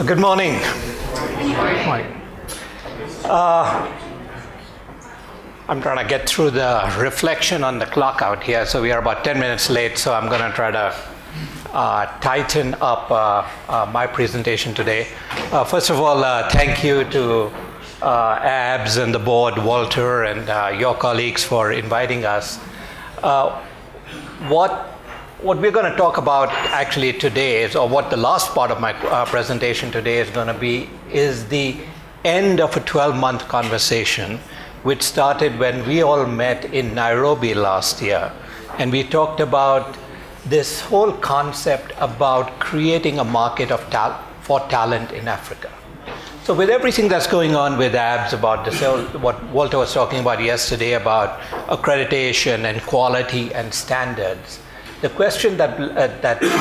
Good morning. Morning. I'm trying to get through the reflection on the clock out here, so we are about 10 minutes late, so I'm going to try to tighten up my presentation today. First of all, thank you to AABS and the board, Walter, and your colleagues for inviting us. What we're going to talk about actually today is, or what the last part of my presentation today is going to be, is the end of a 12-month conversation which started when we all met in Nairobi last year. And we talked about this whole concept about creating a market of for talent in Africa. So with everything that's going on with AABS, about this, what Walter was talking about yesterday about accreditation and quality and standards, the question that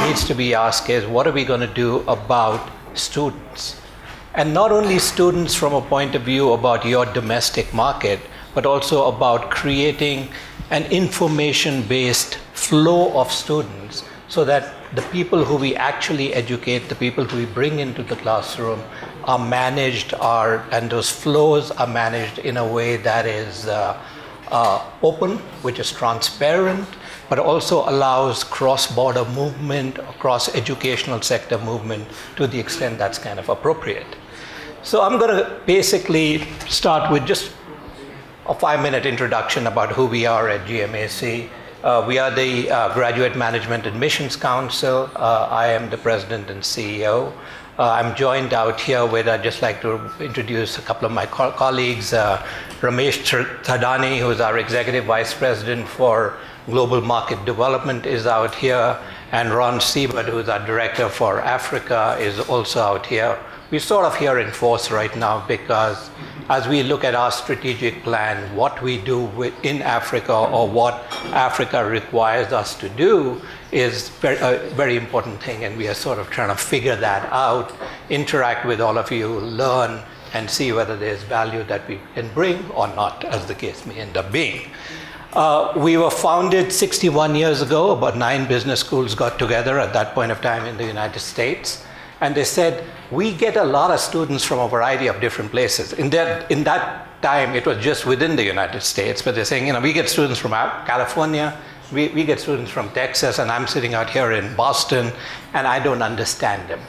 needs to be asked is, what are we going to do about students? And not only students from a point of view about your domestic market, but also about creating an information-based flow of students so that the people who we actually educate, the people who we bring into the classroom are managed, and those flows are managed in a way that is open, which is transparent, but also allows cross-border movement, cross-educational sector movement to the extent that's kind of appropriate. So I'm going to basically start with just a 5-minute introduction about who we are at GMAC. We are the Graduate Management Admissions Council. I am the president and CEO. I'm joined out here with, I'd just like to introduce a couple of my colleagues. Ramesh Thadani, who is our Executive Vice President for Global Market Development, is out here, and Ron Siebert, who is our Director for Africa, is also out here. We're sort of here in force right now because as we look at our strategic plan, what we do in Africa or what Africa requires us to do is a very important thing, and we are sort of trying to figure that out, interact with all of you, learn, and see whether there's value that we can bring or not, as the case may end up being. We were founded 61 years ago. About 9 business schools got together at that point of time in the United States. And they said, we get a lot of students from a variety of different places. In that time, it was just within the United States. But they're saying, we get students from California, we get students from Texas, and I'm sitting out here in Boston, and I don't understand them.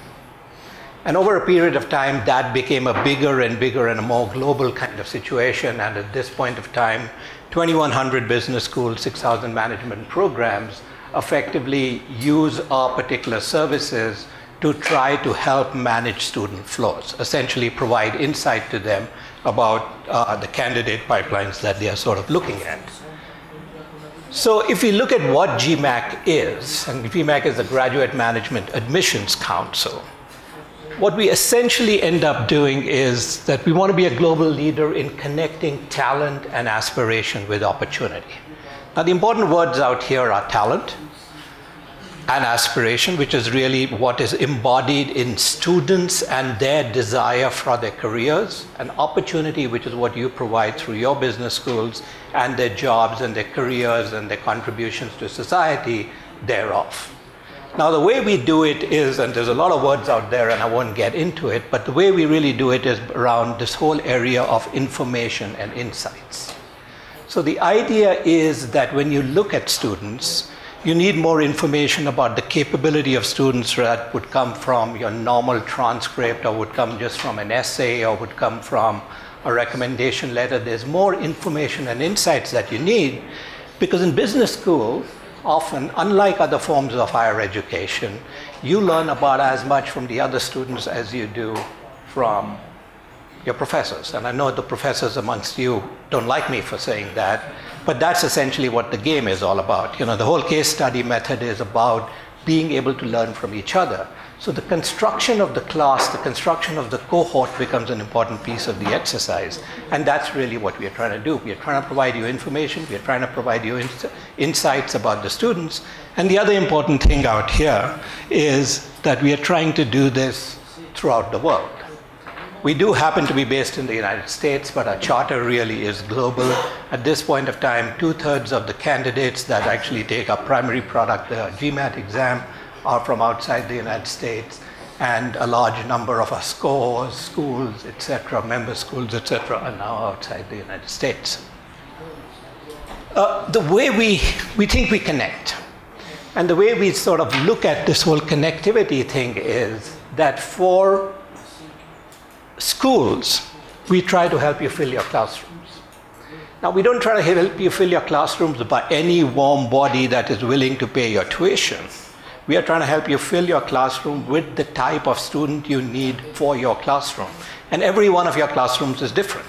And over a period of time, that became a bigger and bigger and a more global kind of situation. And at this point of time, 2,100 business schools, 6,000 management programs effectively use our particular services to try to help manage student flows, essentially provide insight to them about the candidate pipelines that they are sort of looking at. So if we look at what GMAC is, and GMAC is the Graduate Management Admissions Council, what we essentially end up doing is that we want to be a global leader in connecting talent and aspiration with opportunity. Now, the important words out here are talent and aspiration, which is really what is embodied in students and their desire for their careers, and opportunity, which is what you provide through your business schools and their jobs and their careers and their contributions to society thereof. Now, the way we do it is, and there's a lot of words out there and I won't get into it, but the way we really do it is around this whole area of information and insights. So the idea is that when you look at students, you need more information about the capability of students that would come from your normal transcript, or would come just from an essay, or would come from a recommendation letter. There's more information and insights that you need, because in business school, often, unlike other forms of higher education, you learn about as much from the other students as you do from your professors. And I know the professors amongst you don't like me for saying that, but that's essentially what the game is all about. The whole case study method is about being able to learn from each other. So the construction of the class, the construction of the cohort becomes an important piece of the exercise. And that's really what we are trying to do. We are trying to provide you information. We are trying to provide you insights about the students. And the other important thing out here is that we are trying to do this throughout the world. We do happen to be based in the United States, but our charter really is global. At this point of time, 2/3 of the candidates that actually take our primary product, the GMAT exam, are from outside the United States. and a large number of our scores, schools, etc., member schools, etc., are now outside the United States. The way we think we connect, and the way we sort of look at this whole connectivity thing is that for schools, we try to help you fill your classrooms. Now, we don't try to help you fill your classrooms by any warm body that is willing to pay your tuition. We are trying to help you fill your classroom with the type of student you need for your classroom. And every one of your classrooms is different.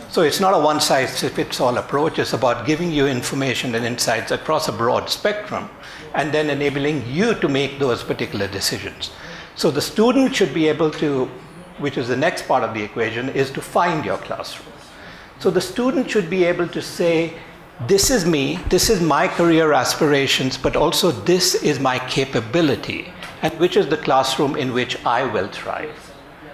So it's not a one-size-fits-all approach. It's about giving you information and insights across a broad spectrum and then enabling you to make those particular decisions. So the student should be able to, which is the next part of the equation, is to find your classroom. So the student should be able to say, this is me, this is my career aspirations, but also this is my capability, and which is the classroom in which I will thrive.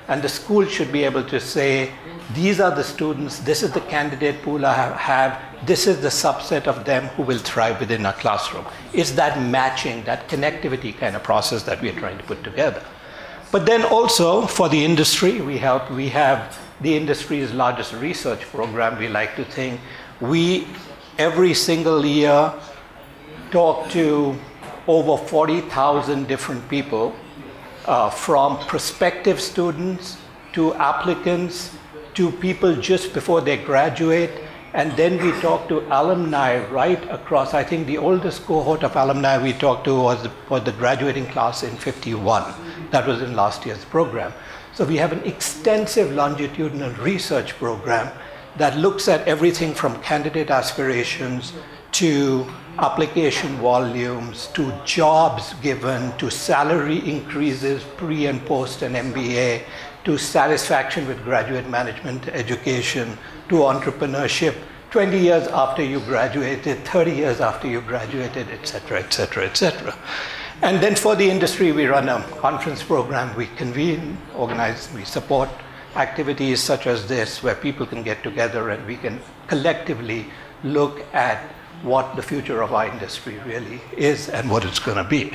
And the school should be able to say, these are the students, this is the candidate pool I have, this is the subset of them who will thrive within our classroom. It's that matching, that connectivity kind of process that we are trying to put together. But then also for the industry, we have the industry's largest research program. We like to think we, every single year, talk to over 40,000 different people, from prospective students to applicants to people just before they graduate. And then we talk to alumni right across. I think the oldest cohort of alumni we talked to was the graduating class in '51. That was in last year's program. So we have an extensive longitudinal research program that looks at everything from candidate aspirations to application volumes, to jobs given, to salary increases pre and post an MBA, to satisfaction with graduate management education, to entrepreneurship 20 years after you graduated, 30 years after you graduated, et cetera, et cetera, et cetera. And then for the industry, we run a conference program, we convene, organize, we support activities such as this where people can get together and we can collectively look at what the future of our industry really is and what it's going to be.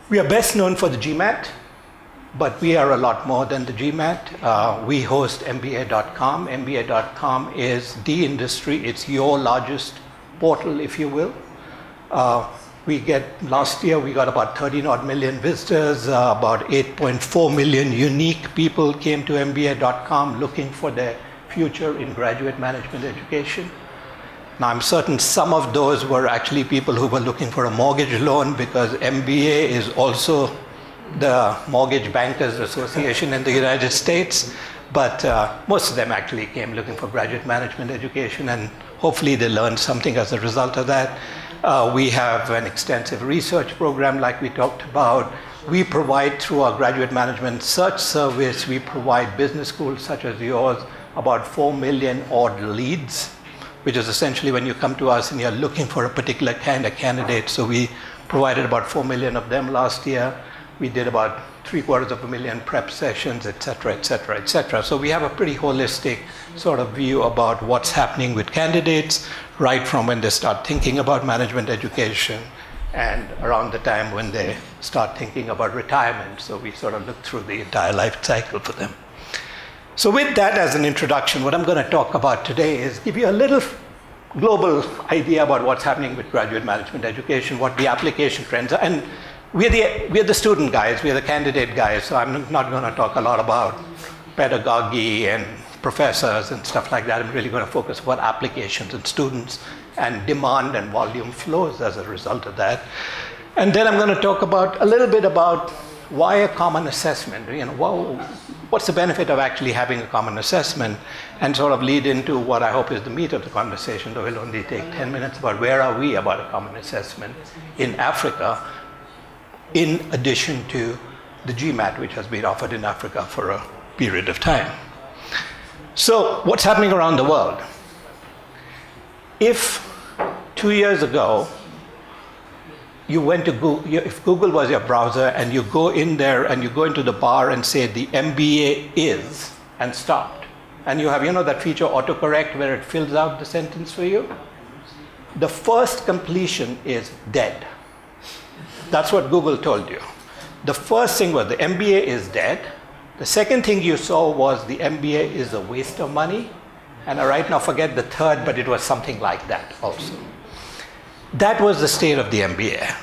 We are best known for the GMAT, but we are a lot more than the GMAT. We host MBA.com. MBA.com is the industry. It's your largest portal, if you will. Last year we got about 30-odd million visitors, about 8.4 million unique people came to MBA.com looking for their future in graduate management education. Now, I'm certain some of those were actually people who were looking for a mortgage loan, because MBA is also the Mortgage Bankers Association in the United States. But most of them actually came looking for graduate management education, and hopefully they learned something as a result of that. We have an extensive research program like we talked about. We provide, through our graduate management search service, we provide business schools such as yours about 4 million odd leads, which is essentially when you come to us and you're looking for a particular kind of candidate. So we provided about 4 million of them last year. We did about 750,000 prep sessions, et cetera, et cetera, et cetera. So we have a pretty holistic sort of view about what's happening with candidates, right from when they start thinking about management education and around the time when they start thinking about retirement. So we sort of look through the entire life cycle for them. So with that as an introduction, what I'm going to talk about today is give you a little global idea about what's happening with graduate management education, what the application trends are. And we're the student guys, we're the candidate guys, so I'm not going to talk a lot about pedagogy and professors and stuff like that. I'm really going to focus on applications and students and demand and volume flows as a result of that. And then I'm going to talk about a little bit about why a common assessment, what's the benefit of actually having a common assessment, and sort of lead into what I hope is the meat of the conversation, though it'll only take 10 minutes, about where are we about a common assessment in Africa, in addition to the GMAT, which has been offered in Africa for a period of time. So what's happening around the world? If 2 years ago, you went to Google, if Google was your browser and you go in there and you go into the bar and say the MBA is, and stopped, and you have, that feature autocorrect where it fills out the sentence for you, the first completion is dead. That's what Google told you. The first thing was the MBA is dead. The second thing you saw was the MBA is a waste of money. And I right now forget the third, but it was something like that also. That was the state of the MBA.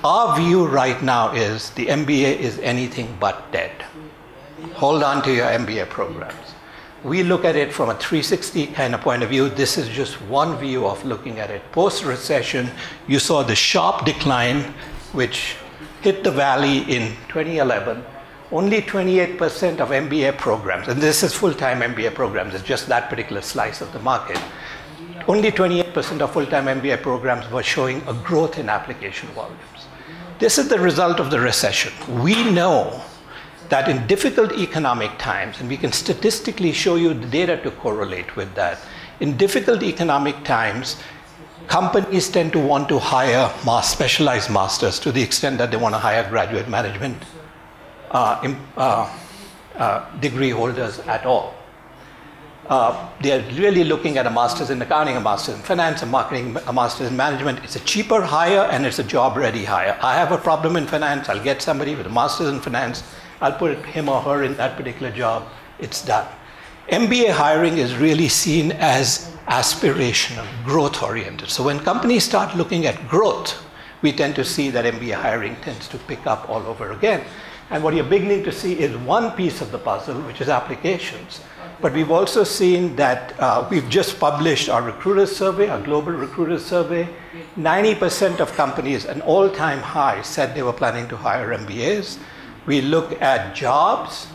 Our view right now is the MBA is anything but dead. Hold on to your MBA programs. We look at it from a 360 kind of point of view. This is just one view of looking at it. Post-recession, you saw the sharp decline, which hit the valley in 2011. Only 28% of MBA programs, and this is full-time MBA programs, it's just that particular slice of the market. Only 28% of full-time MBA programs were showing a growth in application volumes. This is the result of the recession. We know that in difficult economic times, and we can statistically show you the data to correlate with that, in difficult economic times, companies tend to want to hire specialized masters to the extent that they want to hire graduate management degree holders at all. They're really looking at a master's in accounting, a master's in finance, a marketing, a master's in management. It's a cheaper hire and it's a job-ready hire. I have a problem in finance, I'll get somebody with a master's in finance, I'll put him or her in that particular job, it's done. MBA hiring is really seen as aspirational, growth-oriented. So when companies start looking at growth, we tend to see that MBA hiring tends to pick up all over again. And what you're beginning to see is one piece of the puzzle, which is applications. But we've also seen that we've just published our recruiter survey, our global recruiter survey. 90% of companies, an all-time high, said they were planning to hire MBAs. We look at jobs.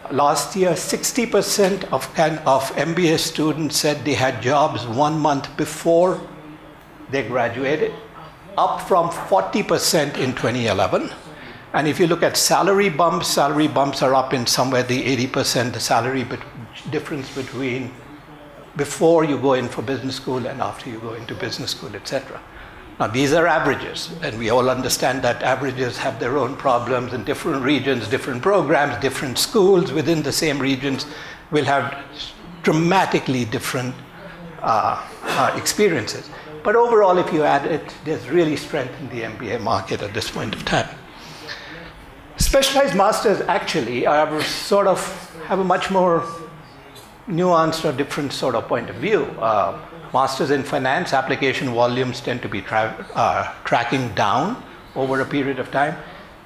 Last year, 60% of MBA students said they had jobs 1 month before they graduated, up from 40% in 2011. And if you look at salary bumps are up in somewhere the 80%, the salary difference between before you go in for business school and after you go into business school, etc. Now, these are averages, and we all understand that averages have their own problems in different regions, different programs, different schools within the same regions will have dramatically different experiences. But overall, if you add it, there's really strength in the MBA market at this point of time. Specialized masters actually are sort of have a much more nuanced or different sort of point of view. Masters in finance, application volumes tend to be tracking down over a period of time,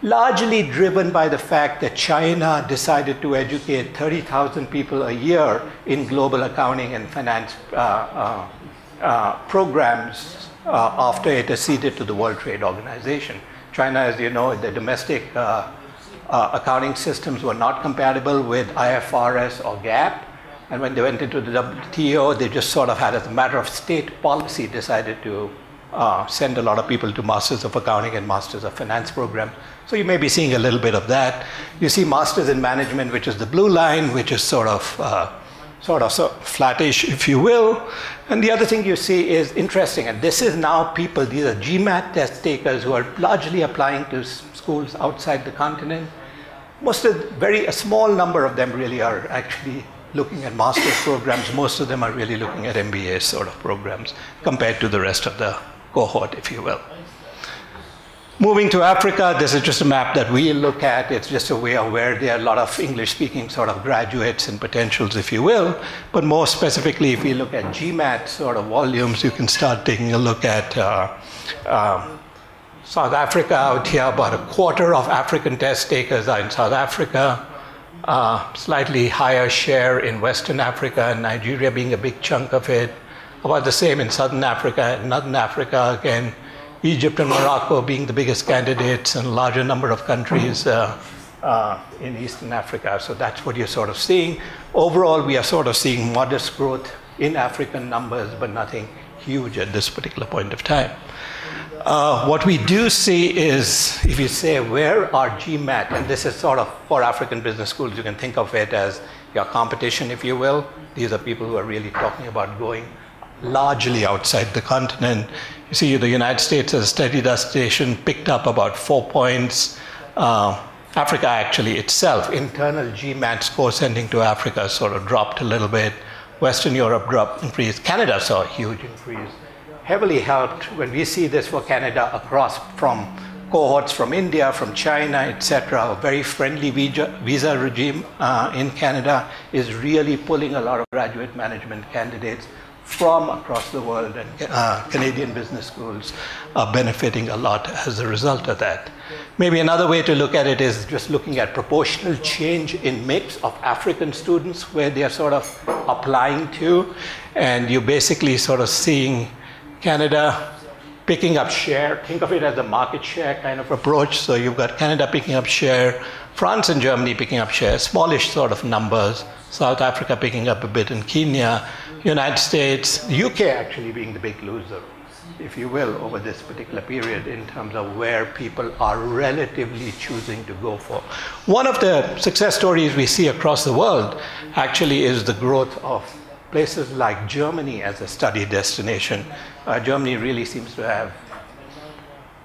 largely driven by the fact that China decided to educate 30,000 people a year in global accounting and finance programs after it acceded to the World Trade Organization. China, as you know, the domestic accounting systems were not compatible with IFRS or GAAP. And when they went into the WTO, they just sort of had, as a matter of state policy, decided to send a lot of people to Masters of Accounting and Masters of Finance programs. So you may be seeing a little bit of that. You see Masters in Management, which is the blue line, which is sort of flattish, if you will. And the other thing you see is interesting, and this is now people, these are GMAC test takers who are largely applying to schools outside the continent. A small number of them really are actually looking at master's programs. Most of them are really looking at MBA sort of programs compared to the rest of the cohort, if you will. Moving to Africa, this is just a map that we look at. It's just a way of where there are a lot of English-speaking sort of graduates and potentials, if you will. But more specifically, if you look at GMAT sort of volumes, you can start taking a look at South Africa out here. About a quarter of African test takers are in South Africa. Slightly higher share in Western Africa, and Nigeria being a big chunk of it. About the same in Southern Africa and Northern Africa, again. Egypt and Morocco being the biggest candidates, and a larger number of countries in Eastern Africa. So that's what you're sort of seeing. Overall, we are sort of seeing modest growth in African numbers, but nothing huge at this particular point of time. What we do see is, if you say, where are GMAT, and this is sort of for African business schools, you can think of it as your competition, if you will. These are people who are really talking about going largely outside the continent. You see, the United States as a steady destination picked up about 4 points. Africa actually itself, internal GMAT score sending to Africa sort of dropped a little bit. Western Europe increased. Canada saw a huge increase. Heavily helped when we see this for Canada across from cohorts from India, from China, etc. A very friendly visa regime in Canada is really pulling a lot of graduate management candidates from across the world, and Canadian business schools are benefiting a lot as a result of that. Maybe another way to look at it is just looking at proportional change in mix of African students where they are sort of applying to, and you're basically sort of seeing Canada picking up share. Think of it as a market share kind of approach. So you've got Canada picking up share, France and Germany picking up share, smallish sort of numbers, South Africa picking up a bit in Kenya, United States, the UK actually being the big loser, if you will, over this particular period in terms of where people are relatively choosing to go for. One of the success stories we see across the world actually is the growth of places like Germany as a study destination. Germany really seems to have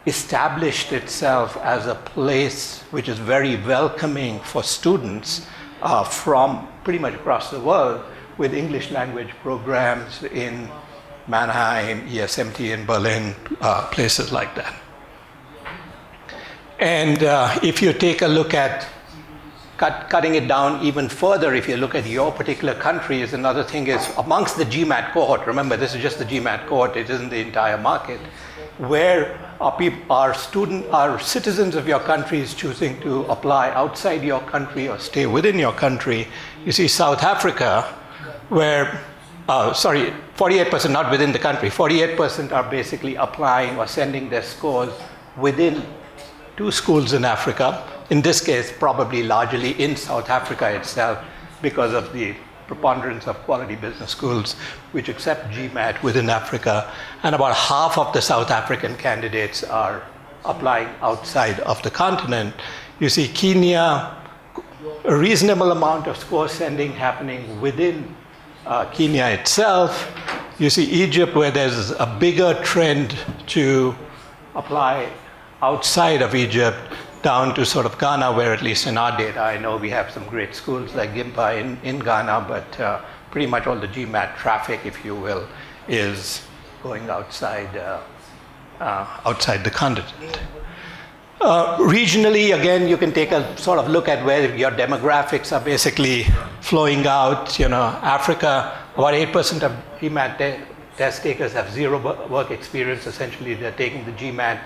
established itself as a place which is very welcoming for students from pretty much across the world, with English language programs in Mannheim, ESMT in Berlin, places like that. And if you take a look at cutting it down even further, if you look at your particular countries, another thing is amongst the GMAT cohort, remember this is just the GMAT cohort, it isn't the entire market, where are citizens of your countries choosing to apply outside your country or stay within your country. You see South Africa, where, 48%, not within the country, 48% are basically applying or sending their scores within 2 schools in Africa. In this case, probably largely in South Africa itself, because of the preponderance of quality business schools which accept GMAT within Africa. And about half of the South African candidates are applying outside of the continent. You see Kenya, a reasonable amount of score sending happening within Kenya itself. You see Egypt, where there's a bigger trend to apply outside of Egypt, down to sort of Ghana, where at least in our data, I know we have some great schools like GIMPA in Ghana, but pretty much all the GMAT traffic, if you will, is going outside the continent. Regionally, again, you can take a sort of look at where your demographics are basically flowing out. You know, Africa, about 8% of GMAT test takers have zero work experience. Essentially, they're taking the GMAT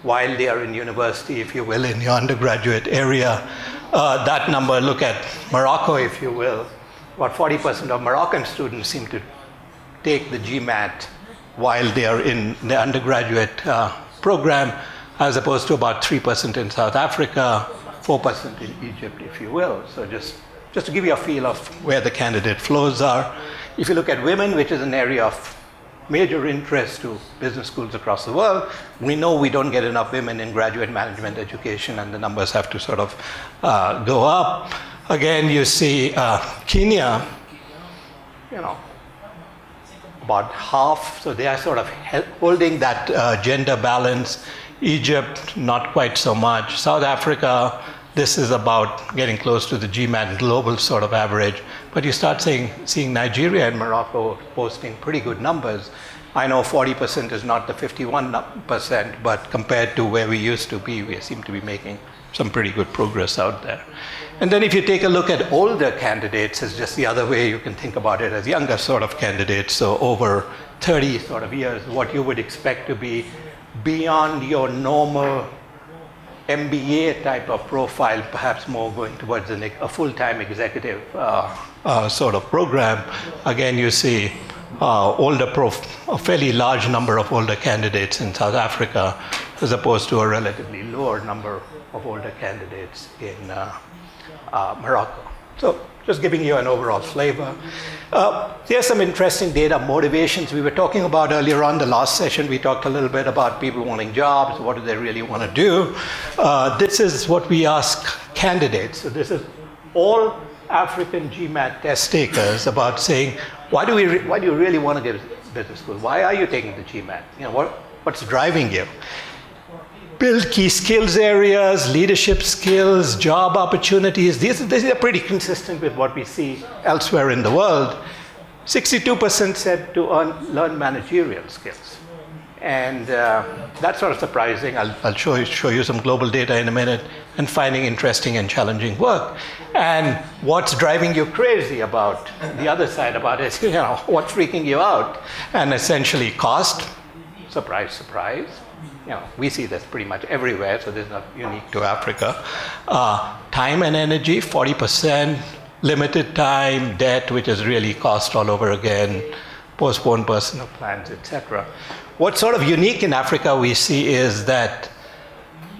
while they are in university, if you will, in your undergraduate area. That number, look at Morocco, if you will. About 40% of Moroccan students seem to take the GMAT while they are in the undergraduate program, as opposed to about 3% in South Africa, 4% in Egypt, if you will. So just to give you a feel of where the candidate flows are. If you look at women, which is an area of major interest to business schools across the world, we know we don't get enough women in graduate management education, and the numbers have to sort of go up. Again, you see Kenya, you know, about half, so they are sort of holding that gender balance. Egypt, not quite so much. South Africa, this is about getting close to the GMAT global sort of average. But you start seeing Nigeria and Morocco posting pretty good numbers. I know 40% is not the 51%, but compared to where we used to be, we seem to be making some pretty good progress out there. And then if you take a look at older candidates, it's just the other way you can think about it, as younger sort of candidates, so over 30 sort of years, what you would expect to be beyond your normal MBA type of profile, perhaps more going towards a full-time executive sort of program. Again, you see a fairly large number of older candidates in South Africa, as opposed to a relatively lower number of older candidates in Morocco. So just giving you an overall flavor. Here's some interesting data, motivations. We were talking about earlier on the last session, we talked a little bit about people wanting jobs, what do they really want to do. This is what we ask candidates. So this is all African GMAT test takers about saying, why do you really want to get to business school? Why are you taking the GMAT? You know, what's driving you? Build key skills areas, leadership skills, job opportunities. These are pretty consistent with what we see elsewhere in the world. 62% said to learn managerial skills. And that's sort of surprising. I'll show you some global data in a minute, and finding interesting and challenging work. And what's driving you crazy about the other side about it, what's freaking you out? And essentially cost, surprise, surprise. We see this pretty much everywhere, so this is not unique to Africa. Time and energy, 40%, limited time, debt, which is really cost all over again, postponed personal plans, etc. What's sort of unique in Africa we see is that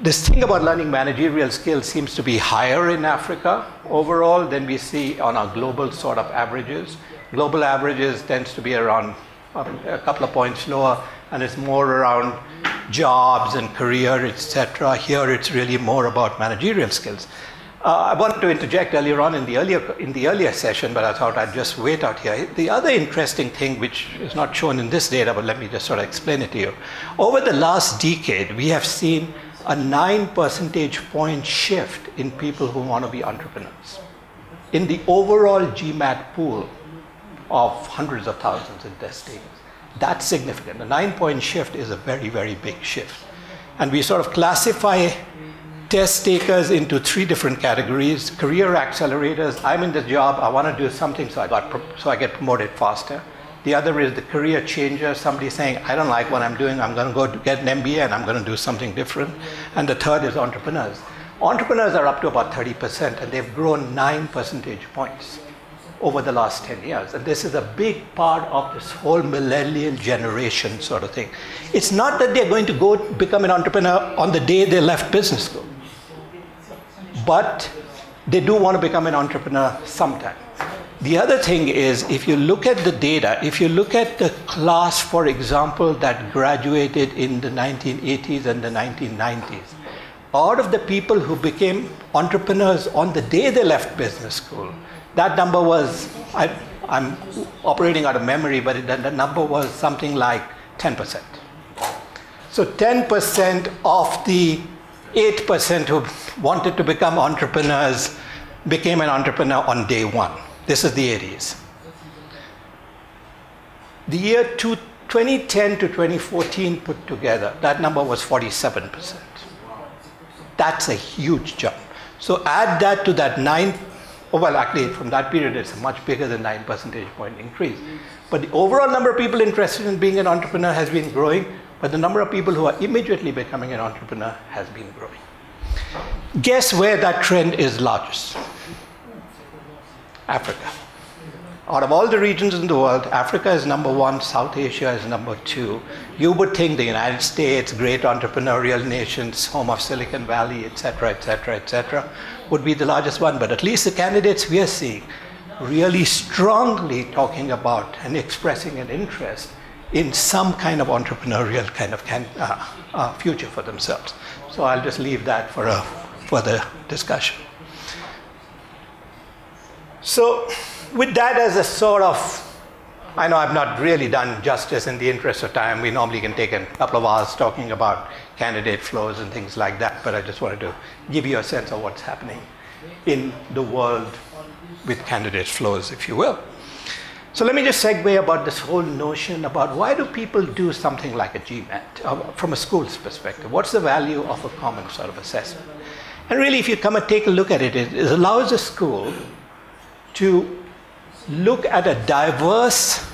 this thing about learning managerial skills seems to be higher in Africa overall than we see on our global sort of averages. Global averages tends to be around a couple of points lower, and it's more around jobs and career, etc. Here it's really more about managerial skills. I wanted to interject earlier on in the earlier session, but I thought I'd just wait out here. The other interesting thing, which is not shown in this data, but let me just sort of explain it to you. Over the last decade, we have seen a 9 percentage point shift in people who want to be entrepreneurs. In the overall GMAC pool of hundreds of thousands in testings, that's significant. A 9-point shift is a very, very big shift. And we sort of classify test takers into 3 different categories. Career accelerators, I'm in this job, I want to do something so I get promoted faster. The other is the career changer, somebody saying, I don't like what I'm doing, I'm going to go get an MBA and I'm going to do something different. And the third is entrepreneurs. Entrepreneurs are up to about 30%, and they've grown 9 percentage points over the last 10 years. And this is a big part of this whole millennial generation sort of thing. It's not that they're going to go become an entrepreneur on the day they left business school, but they do want to become an entrepreneur sometime. The other thing is, if you look at the data, if you look at the class, for example, that graduated in the 1980s and the 1990s, out of the people who became entrepreneurs on the day they left business school, that number was, I'm operating out of memory, but that number was something like 10%. So 10% of the 8% who wanted to become entrepreneurs became an entrepreneur on day one. This is the 80s. The year 2010 to 2014 put together, that number was 47%. That's a huge jump. So add that to that 9, well, actually from that period it's a much bigger than 9 percentage point increase. But the overall number of people interested in being an entrepreneur has been growing, but the number of people who are immediately becoming an entrepreneur has been growing. Guess where that trend is largest? Africa. Out of all the regions in the world, Africa is number 1, South Asia is number 2. You would think the United States, great entrepreneurial nations, home of Silicon Valley, etc., etc., etc., would be the largest one, but at least the candidates we are seeing really strongly talking about and expressing an interest in some kind of entrepreneurial kind of future for themselves. So I'll just leave that for a further discussion. So with that as a sort of, I know I've not really done justice in the interest of time. We normally can take a couple of hours talking about candidate flows and things like that, but I just wanted to give you a sense of what's happening in the world with candidate flows, if you will. So let me just segue about this whole notion about why do people do something like a GMAT from a school's perspective? What's the value of a common sort of assessment? And really, if you come and take a look at it, it allows a school to look at a diverse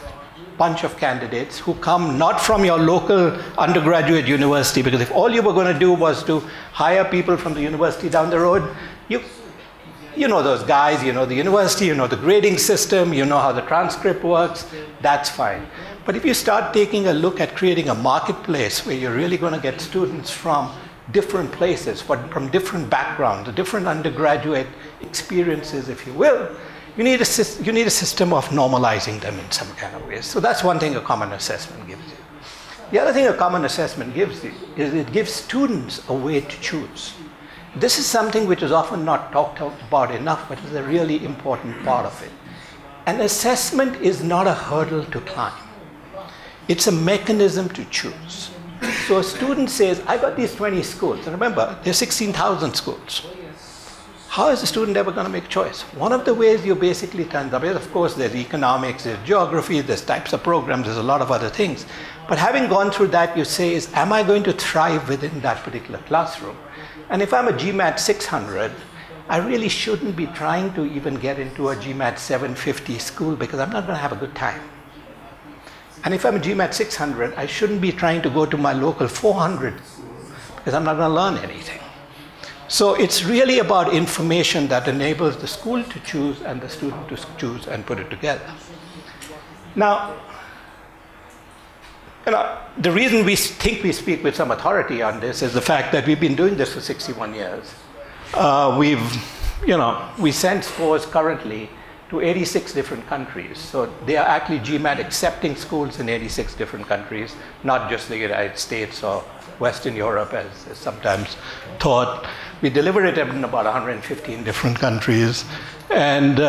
bunch of candidates who come not from your local undergraduate university, because if all you were going to do was to hire people from the university down the road, you know those guys, you know the university, you know the grading system, you know how the transcript works, that's fine. But if you start taking a look at creating a marketplace where you're really going to get students from different places, from different backgrounds, different undergraduate experiences, if you will, you need a system of normalizing them in some kind of way. So that's one thing a common assessment gives you. The other thing a common assessment gives you is it gives students a way to choose. This is something which is often not talked about enough, but is a really important part of it. An assessment is not a hurdle to climb. It's a mechanism to choose. So a student says, I got these 20 schools. And remember, there's 16,000 schools. how is the student ever going to make choice? One of the ways you basically turn the way, of course, there's economics, there's geography, there's types of programs, there's a lot of other things. But having gone through that, you say is, am I going to thrive within that particular classroom? And if I'm a GMAT 600, I really shouldn't be trying to even get into a GMAT 750 school because I'm not going to have a good time. And if I'm a GMAT 600, I shouldn't be trying to go to my local 400 school because I'm not going to learn anything. So it's really about information that enables the school to choose and the student to choose and put it together. Now, the reason we think we speak with some authority on this is the fact that we've been doing this for 61 years. We send scores currently to 86 different countries. So they are actually GMAT accepting schools in 86 different countries, not just the United States or Western Europe as sometimes thought. We deliver it in about 115 different countries, and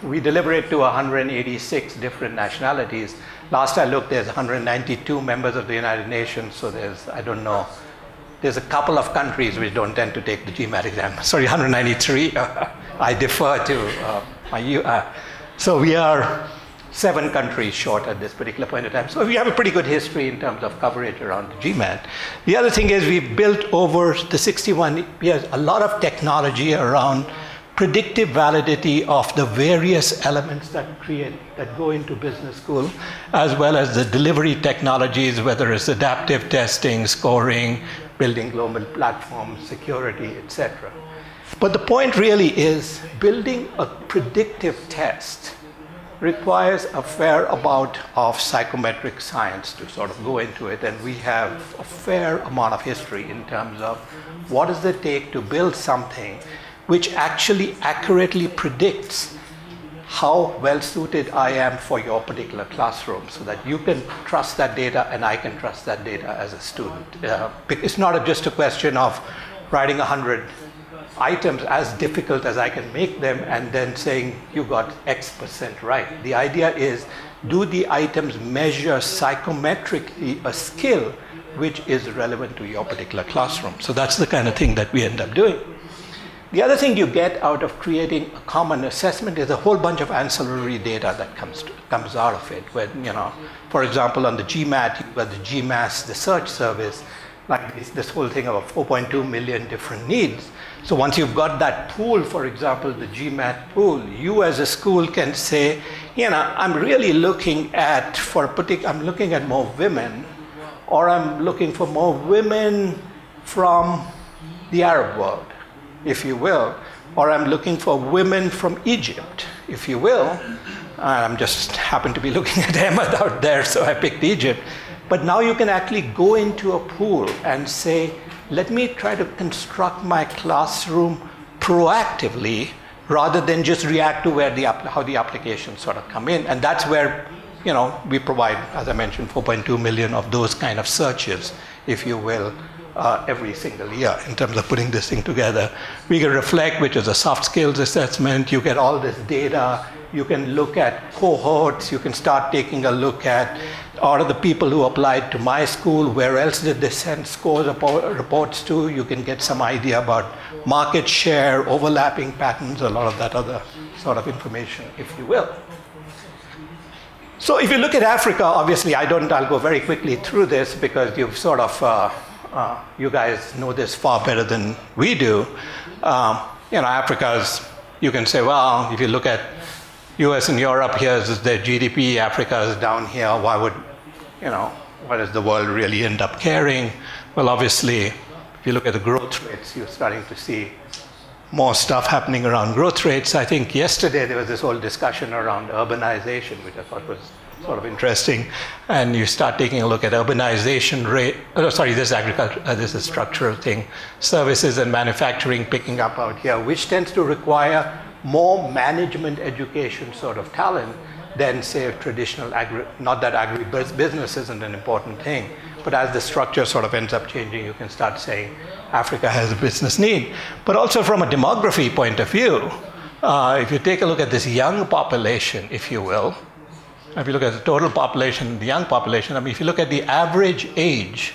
we deliver it to 186 different nationalities. Last I looked, there's 192 members of the United Nations, so there's a couple of countries which don't tend to take the GMAT exam. Sorry, 193. I defer to so we are 7 countries short at this particular point in time. So we have a pretty good history in terms of coverage around the GMAT. The other thing is we've built over the 61 years a lot of technology around predictive validity of the various elements that go into business school, as well as the delivery technologies, whether it's adaptive testing, scoring, building global platforms, security, etc. But the point really is building a predictive test requires a fair amount of psychometric science to sort of go into it, and we have a fair amount of history in terms of what does it take to build something which actually accurately predicts how well suited I am for your particular classroom, so that you can trust that data and I can trust that data as a student. It's not just a question of writing 100 items as difficult as I can make them and then saying you got X% right. The idea is, do the items measure psychometrically a skill which is relevant to your particular classroom? So that's the kind of thing that we end up doing. The other thing you get out of creating a common assessment is a whole bunch of ancillary data that comes out of it. When, for example, on the GMAT, you've got the GMAC, the search service, like this whole thing of 4.2 million different needs. So once you've got that pool, for example, the GMAT pool, you as a school can say, I'm really looking at, I'm looking at more women, or I'm looking for more women from the Arab world, if you will, or I'm looking for women from Egypt, if you will. I'm just happen to be looking at Ahmed out there, so I picked Egypt. But now you can actually go into a pool and say, let me try to construct my classroom proactively rather than just react to how the applications sort of come in. And that's where we provide, as I mentioned, 4.2 million of those kind of searches, if you will, every single year in terms of putting this thing together. We can reflect, which is a soft skills assessment. You get all this data. You can look at cohorts. You can start taking a look at, out of the people who applied to my school, where else did they send scores reports to? You can get some idea about market share, overlapping patterns, a lot of that other sort of information, if you will. So if you look at Africa, obviously I'll go very quickly through this because you've sort of, you guys know this far better than we do. Africa's, you can say, well, if you look at US and Europe, here's their GDP, Africa is down here, why does the world really end up caring? Well, obviously, if you look at the growth rates, you're starting to see more stuff happening around growth rates. I think yesterday there was this whole discussion around urbanization, which I thought was sort of interesting. And you start taking a look at urbanization rate, this is agriculture, this is a structural thing, services and manufacturing picking up out here, which tends to require more management education sort of talent than, say, a traditional not that agribusiness isn't an important thing, but as the structure sort of ends up changing, you can start saying Africa has a business need. But also from a demography point of view, if you take a look at this young population, if you will, if you look at the total population, the young population, if you look at the average age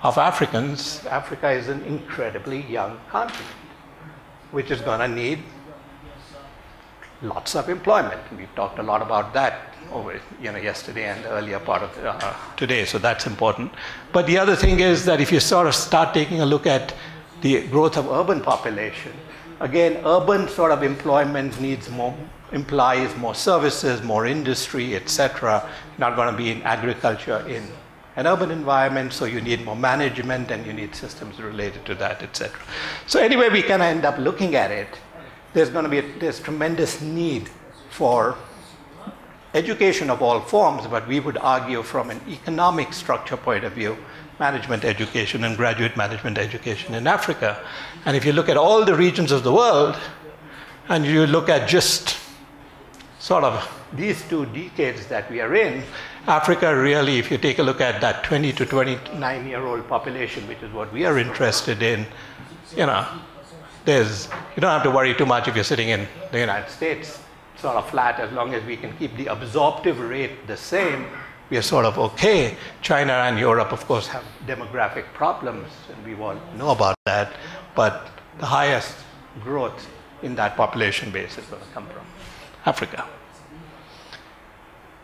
of Africans, Africa is an incredibly young continent. which is going to need lots of employment. We've talked a lot about that over yesterday and the earlier part of today, so that's important. But the other thing is that if you sort of start taking a look at the growth of urban population, again, urban sort of employment implies more services, more industry, etc. Not going to be in agriculture in an urban environment, so you need more management and you need systems related to that, etc. So anyway, we kind of end up looking at it. There's tremendous need for education of all forms, but we would argue from an economic structure point of view, management education and graduate management education in Africa. And if you look at all the regions of the world, and you look at just sort of these 2 decades that we are in, Africa really, if you take a look at that 20 to 29-year-old population, which is what we are interested in, you don't have to worry too much if you're sitting in the United States, sort of flat, as long as we can keep the absorptive rate the same, we are sort of okay. China and Europe, of course, have demographic problems, and we all know about that, but the highest growth in that population base is going to come from Africa.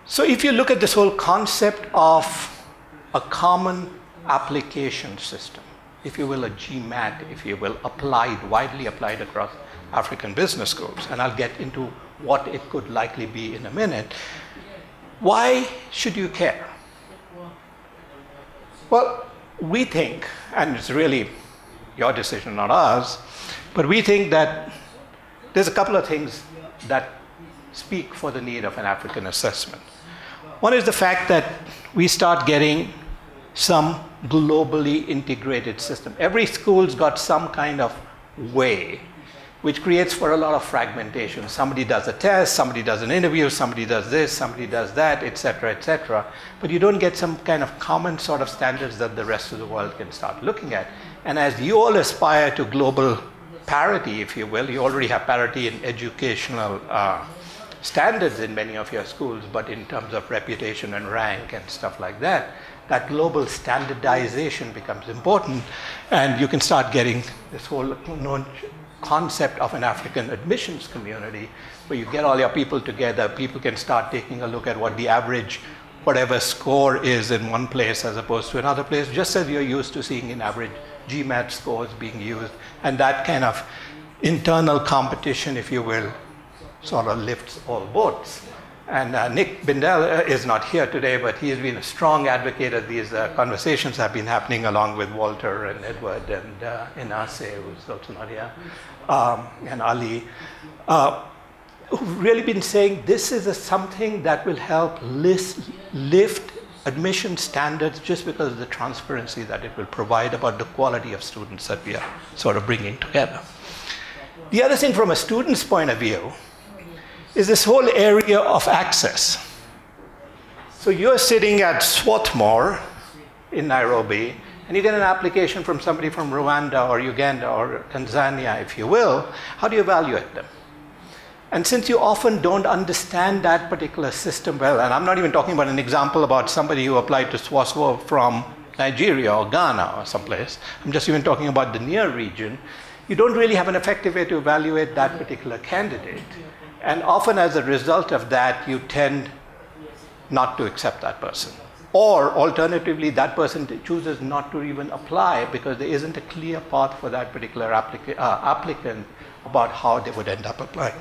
So if you look at this whole concept of a common application system, if you will, a GMAC, if you will, widely applied across African business schools, and I'll get into what it could likely be in a minute, why should you care? Well, we think, and it's really your decision, not ours, but we think that there's a couple of things that speak for the need of an African assessment. One is the fact that we start getting some globally integrated system. Every school's got some kind of way, which creates for a lot of fragmentation. Somebody does a test, somebody does an interview, somebody does this, somebody does that, etc., etc. But you don't get some kind of common sort of standards that the rest of the world can start looking at. And as you all aspire to global parity, if you will, you already have parity in educational standards in many of your schools, but in terms of reputation and rank and stuff like that, that global standardization becomes important, and you can start getting this whole known concept of an African admissions community, where you get all your people together, people can start taking a look at what the average whatever score is in one place as opposed to another place, just as you're used to seeing in average GMAT scores being used, and that kind of internal competition, if you will, sort of lifts all boats. And Nick Bindel is not here today, but he's been a strong advocate of these conversations have been happening along with Walter and Edward and Inase, who's also not here, and Ali, who've really been saying this is something that will help lift admission standards just because of the transparency that it will provide about the quality of students that we are sort of bringing together. The other thing from a student's point of view is this whole area of access. So you're sitting at Swarthmore in Nairobi, and you get an application from somebody from Rwanda or Uganda or Tanzania, if you will. How do you evaluate them? And since you often don't understand that particular system well, and I'm not even talking about an example about somebody who applied to Swarthmore from Nigeria or Ghana or someplace, I'm just even talking about the near region, you don't really have an effective way to evaluate that particular candidate. And often as a result of that, you tend not to accept that person. Or alternatively, that person chooses not to even apply because there isn't a clear path for that particular applicant about how they would end up applying.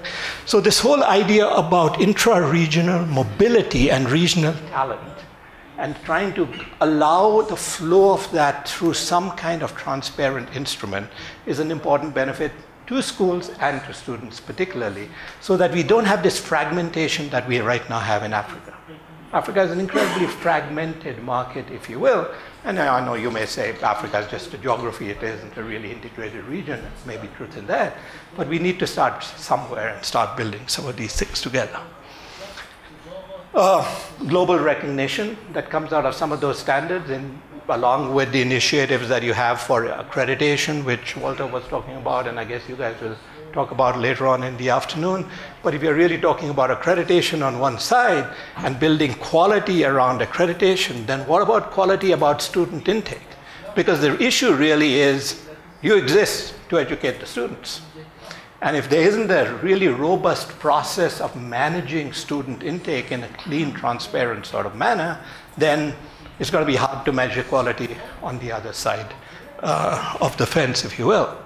So this whole idea about intra-regional mobility and regional talent and trying to allow the flow of that through some kind of transparent instrument is an important benefit to schools and to students particularly, so that we don't have this fragmentation that we right now have in Africa. Africa is an incredibly fragmented market, if you will, and I know you may say Africa is just a geography, it isn't a really integrated region, there may be truth in that, but we need to start somewhere and start building some of these things together. Global recognition that comes out of some of those standards, along with the initiatives that you have for accreditation, which Walter was talking about, and I guess you guys will talk about later on in the afternoon. But if you're really talking about accreditation on one side and building quality around accreditation, then what about quality about student intake? Because the issue really is you exist to educate the students. And if there isn't a really robust process of managing student intake in a clean, transparent sort of manner, then it's going to be hard to measure quality on the other side of the fence, if you will.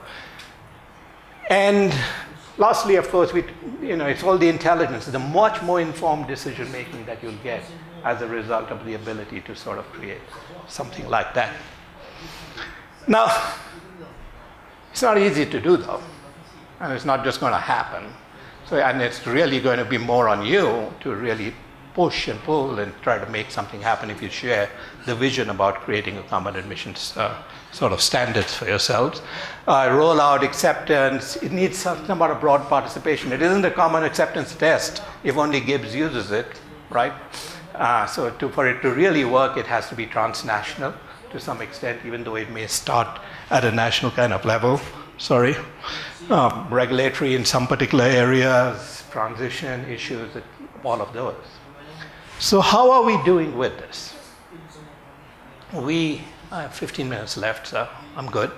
And lastly, of course, it's all the intelligence, the much more informed decision making that you'll get as a result of the ability to sort of create something like that. Now, it's not easy to do though, and it's not just going to happen. So, and it's really going to be more on you to really push and pull and try to make something happen if you share the vision about creating a common admissions sort of standards for yourselves. Rollout, acceptance, it needs some amount of broad participation. It isn't a common acceptance test if only Gibbs uses it, right? So for it to really work, it has to be transnational to some extent, even though it may start at a national kind of level. Sorry. Regulatory in some particular areas, transition issues, all of those. So how are we doing with this? I have 15 minutes left, so I'm good.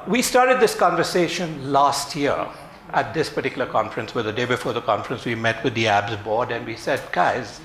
We started this conversation last year at this particular conference, where the day before the conference we met with the AABS board and we said, guys,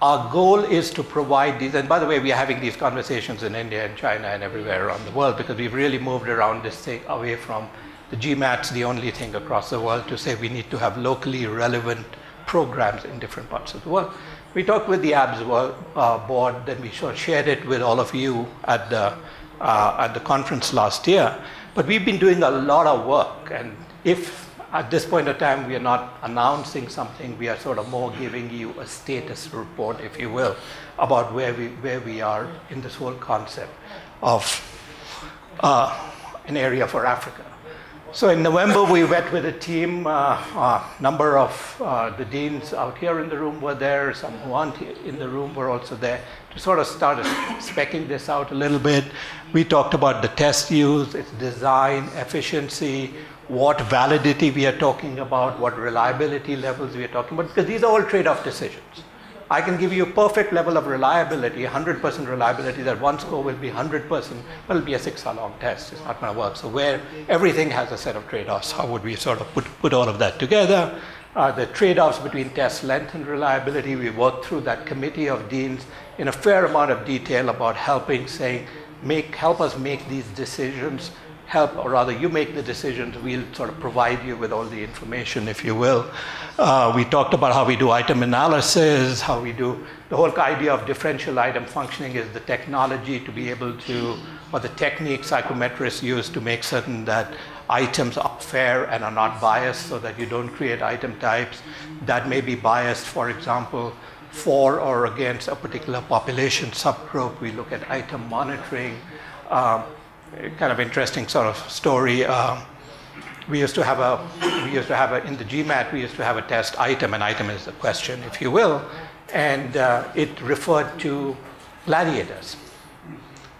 our goal is to provide these, and by the way, we are having these conversations in India and China and everywhere around the world, because we've really moved around this thing away from the GMAC's the only thing across the world to say we need to have locally relevant programs in different parts of the world. We talked with the AABS board, then we shared it with all of you at the conference last year. But we've been doing a lot of work, and if at this point of time we are not announcing something, we are sort of more giving you a status report, if you will, about where we are in this whole concept of an area for Africa. So in November, we met with a team. A number of the deans out here in the room were there. Some who aren't in the room were also there to sort of start specking this out a little bit. We talked about the test use, its design, efficiency, what validity we are talking about, what reliability levels we are talking about, because these are all trade-off decisions. I can give you a perfect level of reliability, 100% reliability, that one score will be 100%, but it'll be a 6-hour-long test. It's not going to work. So where everything has a set of trade-offs, how would we sort of put all of that together? The trade-offs between test length and reliability, we worked through that committee of deans in a fair amount of detail about helping, saying, help us make these decisions. Or rather, you make the decisions, we'll sort of provide you with all the information, if you will. We talked about how we do item analysis, how we do the whole idea of differential item functioning is the technology to be able to, or the technique psychometrists use to make certain that items are fair and are not biased, so that you don't create item types that may be biased, for example, for or against a particular population subgroup. We look at item monitoring. Kind of interesting sort of story. In the GMAT, we used to have a test item, and item is the question, if you will, and it referred to gladiators.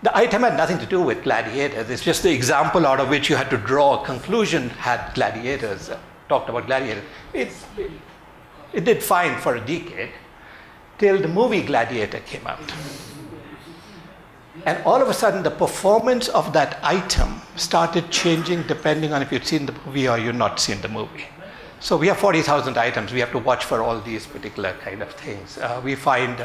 The item had nothing to do with gladiators. It's just the example out of which you had to draw a conclusion had gladiators, talked about gladiators. It did fine for a decade, till the movie Gladiator came out. And all of a sudden, the performance of that item started changing depending on if you'd seen the movie or you'd not seen the movie. So we have 40,000 items. We have to watch for all these particular kind of things. We find,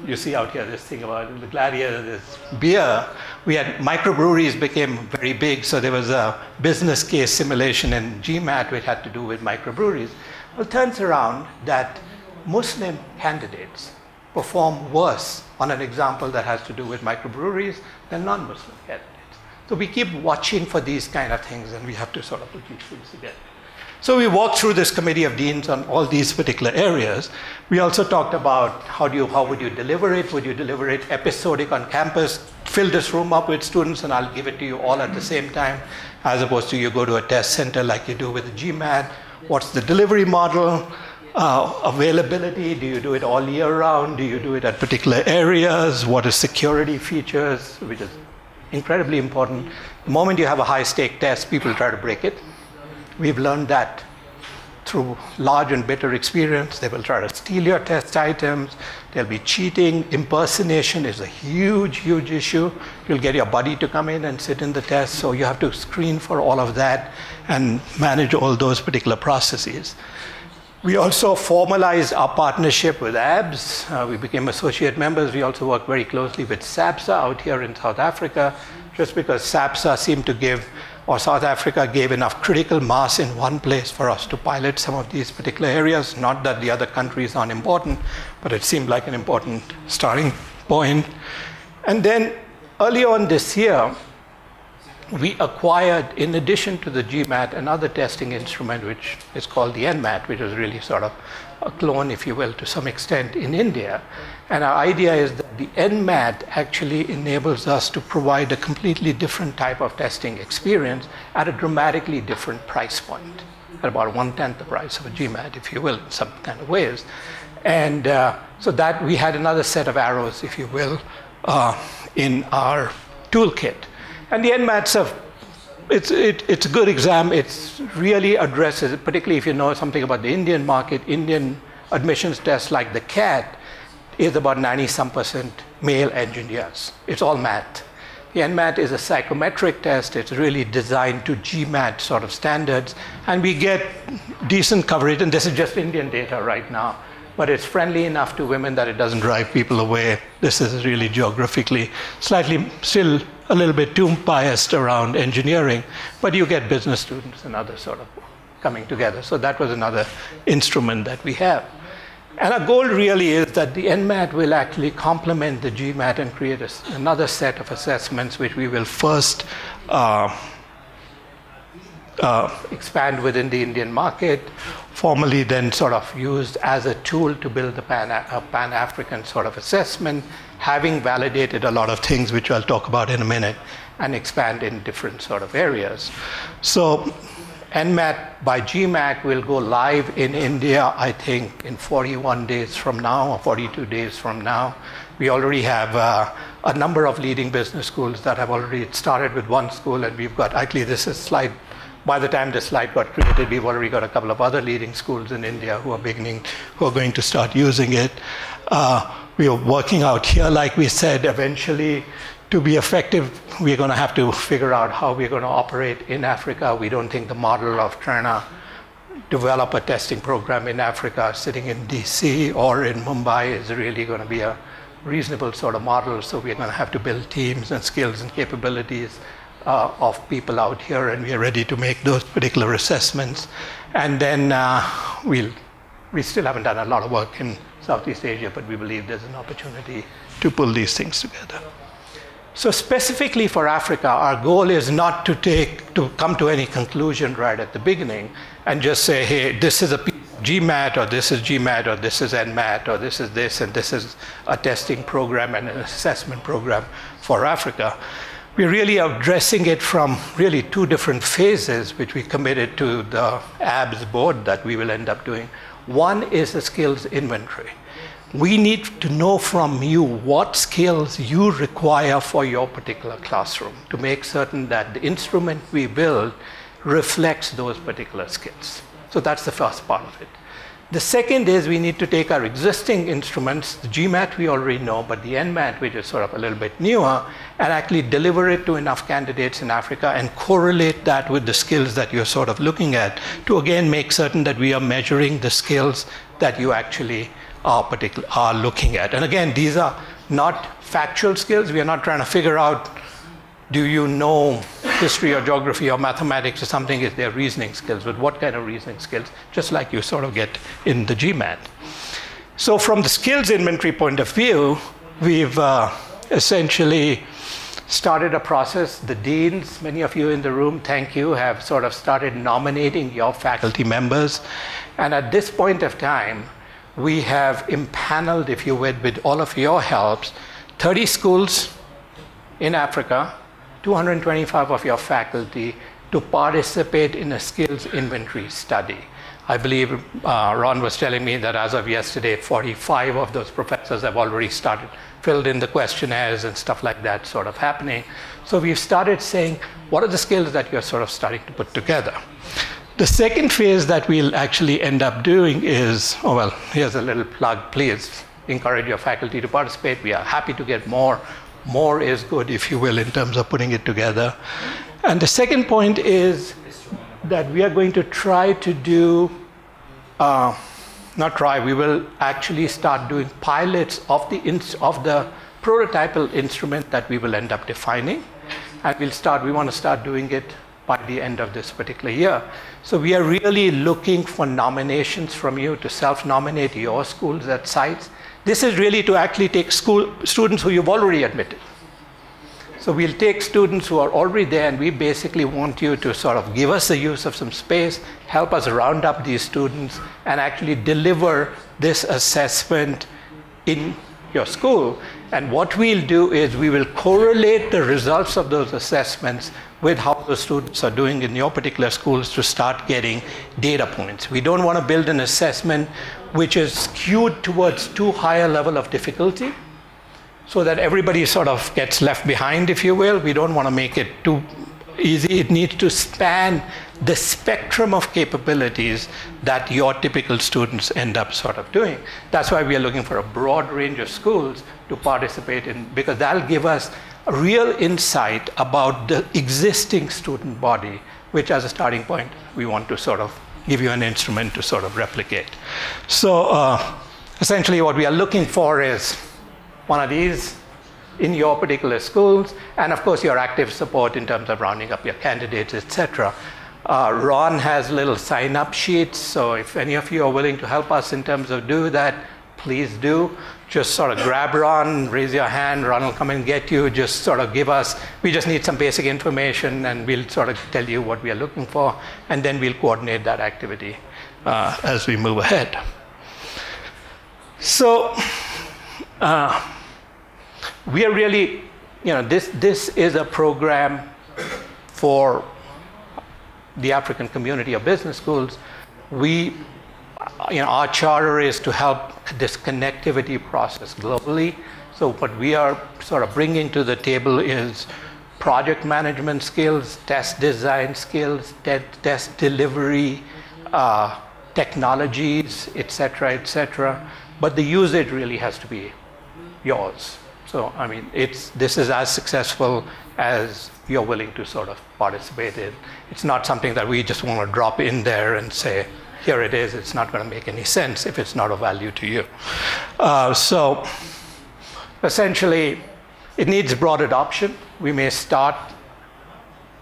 you see out here this thing about the Gladiator, this beer. We had microbreweries became very big, so there was a business case simulation in GMAT which had to do with microbreweries. Well, it turns around that Muslim candidates perform worse on an example that has to do with microbreweries than non-Muslim candidates. So we keep watching for these kind of things, and we have to sort of put these things together. So we walked through this committee of deans on all these particular areas. We also talked about how would you deliver it? Would you deliver it episodic on campus? Fill this room up with students, and I'll give it to you all at the same time, as opposed to you go to a test center like you do with the GMAT. What's the delivery model? Availability, do you do it all year round? Do you do it at particular areas? What are security features, which is incredibly important. The moment you have a high-stake test, people try to break it. We've learned that through large and bitter experience. They will try to steal your test items. There'll be cheating. Impersonation is a huge, huge issue. You'll get your buddy to come in and sit in the test, so you have to screen for all of that and manage all those particular processes. We also formalized our partnership with AABS. We became associate members. We also work very closely with SABSA out here in South Africa, just because SABSA seemed to give, or South Africa gave enough critical mass in one place for us to pilot some of these particular areas. Not that the other countries aren't important, but it seemed like an important starting point. And then early on this year, we acquired, in addition to the GMAT, another testing instrument, which is called the NMAT, which is really sort of a clone, if you will, to some extent in India. And our idea is that the NMAT actually enables us to provide a completely different type of testing experience at a dramatically different price point, at about 1/10 the price of a GMAT, if you will, in some kind of ways. And so that we had another set of arrows, if you will, in our toolkit. And the NMAT's it's a good exam. It really addresses, particularly if you know something about the Indian market, Indian admissions tests like the CAT is about 90-some% male engineers. It's all math. The NMAT is a psychometric test. It's really designed to GMAT sort of standards. And we get decent coverage. And this is just Indian data right now. But it's friendly enough to women that it doesn't drive people away. This is really geographically slightly still a little bit too biased around engineering, but you get business students and others sort of coming together. So that was another instrument that we have. And our goal really is that the NMAT will actually complement the GMAT and create another set of assessments which we will first expand within the Indian market, formally then sort of used as a tool to build a Pan-African sort of assessment, having validated a lot of things which I'll talk about in a minute, and expand in different sort of areas. So NMAT by GMAC will go live in India, I think, in 41 days from now, or 42 days from now. We already have a number of leading business schools that have already started with one school, and we've got, actually this is slide, by the time this slide got created, we've already got a couple of other leading schools in India who are going to start using it. We are working out here, like we said, eventually to be effective, we're going to have to figure out how we're going to operate in Africa. We don't think the model of trying to develop a testing program in Africa sitting in DC or in Mumbai is really going to be a reasonable sort of model. So we're going to have to build teams and skills and capabilities of people out here, and we are ready to make those particular assessments. And then we still haven't done a lot of work in Southeast Asia, but we believe there's an opportunity to pull these things together. So specifically for Africa, our goal is not to come to any conclusion right at the beginning and just say, hey, this is a GMAT, or this is GMAT, or this is NMAT, or this is this, and this is a testing program and an assessment program for Africa. We're really addressing it from really two different phases, which we committed to the AABS board that we will end up doing. One is the skills inventory. We need to know from you what skills you require for your particular classroom to make certain that the instrument we build reflects those particular skills. So that's the first part of it. The second is we need to take our existing instruments, the GMAT we already know, but the NMAT, which is sort of a little bit newer, and actually deliver it to enough candidates in Africa and correlate that with the skills that you're sort of looking at to again make certain that we are measuring the skills that you actually are looking at. And again, these are not factual skills. We are not trying to figure out, do you know history or geography or mathematics or something? Is there reasoning skills? But what kind of reasoning skills? Just like you sort of get in the GMAT. So from the skills inventory point of view, we've essentially started a process. The deans, many of you in the room, thank you, have sort of started nominating your faculty members. And at this point of time, we have impaneled, if you would, with all of your helps, 30 schools in Africa, 225 of your faculty to participate in a skills inventory study. I believe Ron was telling me that as of yesterday, 45 of those professors have already filled in the questionnaires and stuff like that sort of happening. So we've started saying, what are the skills that you're sort of starting to put together? The second phase that we'll actually end up doing is, oh well, here's a little plug, please encourage your faculty to participate. We are happy to get more. More is good, if you will, in terms of putting it together. And the second point is that we are going to try to do, we will actually start doing pilots of the prototypal instrument that we will end up defining. And we want to start doing it by the end of this particular year. So we are really looking for nominations from you to self-nominate your schools at sites. This is really to actually take students who you've already admitted. So we'll take students who are already there, and we basically want you to sort of give us the use of some space, help us round up these students, and actually deliver this assessment in your school. And what we'll do is we will correlate the results of those assessments with how the students are doing in your particular schools to start getting data points. We don't want to build an assessment which is skewed towards too high a level of difficulty so that everybody sort of gets left behind, if you will. We don't want to make it too easy. It needs to span the spectrum of capabilities that your typical students end up sort of doing. That's why we are looking for a broad range of schools to participate in, because that'll give us a real insight about the existing student body, which as a starting point, we want to sort of give you an instrument to sort of replicate. So essentially what we are looking for is one of these in your particular schools, and of course your active support in terms of rounding up your candidates, etc. Ron has little sign-up sheets, so if any of you are willing to help us in terms of do that, please do. Just sort of grab Ron, raise your hand, Ron will come and get you, just sort of give us, we just need some basic information and we'll sort of tell you what we are looking for, and then we'll coordinate that activity as we move ahead. So, we are really, this is a program for the African community of business schools. Our charter is to help this connectivity process globally. So what we are sort of bringing to the table is project management skills, test design skills, test delivery, technologies, etc., etc. But the usage really has to be yours. So, I mean, this is as successful as you're willing to sort of participate in. It's not something that we just want to drop in there and say, here it is. It's not going to make any sense if it's not of value to you. So, essentially, it needs broad adoption. We may start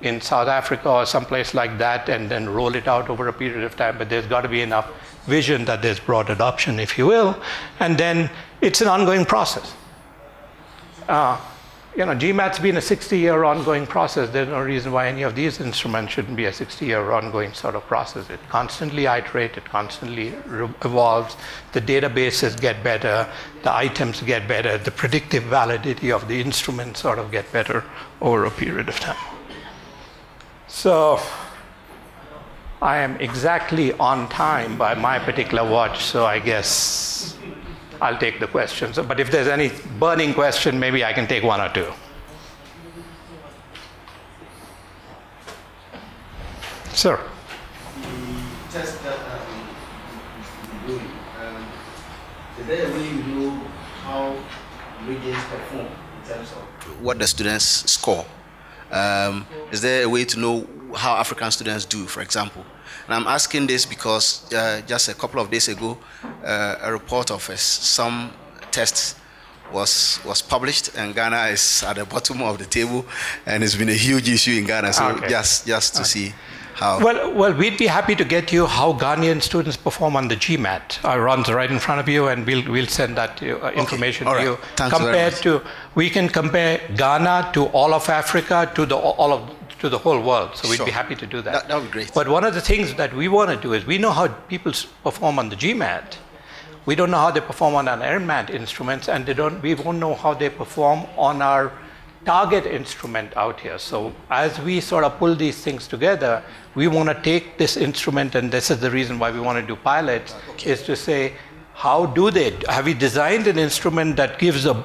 in South Africa or someplace like that and then roll it out over a period of time, but there's got to be enough vision that there's broad adoption, if you will. And then it's an ongoing process. GMAC's been a 60-year ongoing process. There's no reason why any of these instruments shouldn't be a 60-year ongoing sort of process. It constantly iterates, it constantly evolves. The databases get better, the items get better, the predictive validity of the instruments sort of get better over a period of time. So I am exactly on time by my particular watch, so I guess I'll take the questions. But if there's any burning question, maybe I can take one or two. Sir. The test that you're doing, is there a way you know how regions perform in terms of what the students score? Is there a way to know how African students do, for example? And I'm asking this because just a couple of days ago, a report of some tests was published, and Ghana is at the bottom of the table, and it's been a huge issue in Ghana. So okay. just to see how. Well, we'd be happy to get you how Ghanaian students perform on the GMAT. Runs right in front of you, and we'll send that information to you. Thanks we can compare Ghana to all of Africa to the whole world. So we'd be happy to do that. That would be great. But one of the things that we want to do is we know how people perform on the GMAT. We don't know how they perform on our AirMat instruments, and we won't know how they perform on our target instrument out here. So as we sort of pull these things together, we want to take this instrument, and this is the reason why we want to do pilots, is to say, have we designed an instrument that gives a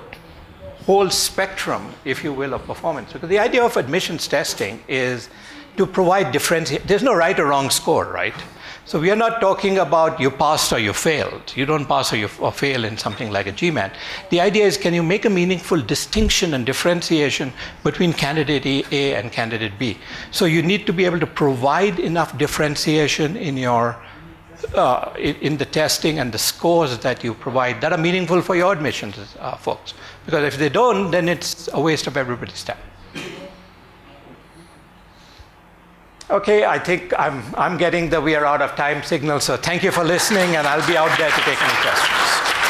whole spectrum, if you will, of performance? Because the idea of admissions testing is to provide differentiation. There's no right or wrong score, right? So we are not talking about you passed or you failed. You don't pass or fail in something like a GMAT. The idea is, can you make a meaningful distinction and differentiation between candidate A and candidate B? So you need to be able to provide enough differentiation in your in the testing and the scores that you provide that are meaningful for your admissions, folks. Because if they don't, then it's a waste of everybody's time. Okay, I think I'm getting the we are out of time signal, so thank you for listening, and I'll be out there to take any questions.